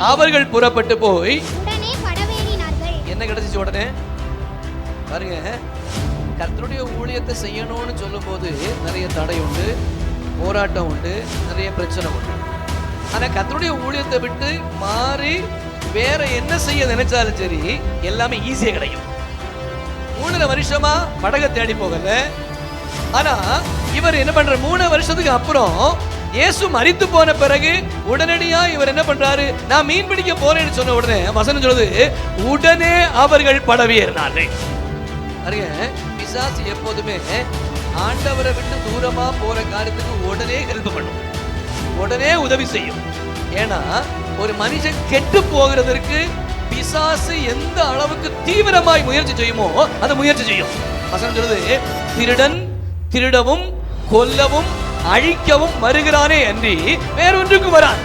அவர்கள் புறப்பட்டு போய் உடனே படவேறினார்கள். என்ன கிடைச்சிச்சு உடனே? பாருங்க, கர்த்தருடைய ஊழியத்தை செய்யணும்னு சொல்லும் போது நிறைய தடை உண்டு, போராட்டம் உண்டு, நிறைய பிரச்சனை உண்டு. ஆனா கர்த்தருடைய ஊழியத்தை விட்டு மாறி வேற என்ன செய்ய நினைச்சாலும் சரி, எல்லாமே ஈஸியா கிடைக்கும். 3 வருஷமா படகை தேடி போகல. ஆனா இவர் என்ன பண்ற, 3 வருஷத்துக்கு அப்புறம் இயேசு மரித்து போன பிறகு உடனடியா இவர் என்ன பண்றாரு, நான் மீன் பிடிக்க போறேன்னு சொன்ன உடனே வசனம் சொல்லுது, உடனே அவர்கள் படவேறினார்கள். பிசாசு எப்போதுமே ஆண்டவரை விட்டு தூரமா போற காரியத்துக்கு உடனே ஹெல்ப் பண்ணும், உடனே உதவி செய்யும். ஏன்னா ஒரு மனுஷன் கெட்டு போகிறதற்கு பிசாசு எந்த அளவுக்கு தீவிரமாய் முயற்சி செய்யுமோ அதை முயற்சி செய்யும். வசனம் சொல்லுது, திருடன் திருடவும் கொல்லவும் அழிக்கவும் வருகிறானே அன்றி வேறொன்றுக்கு வரான்.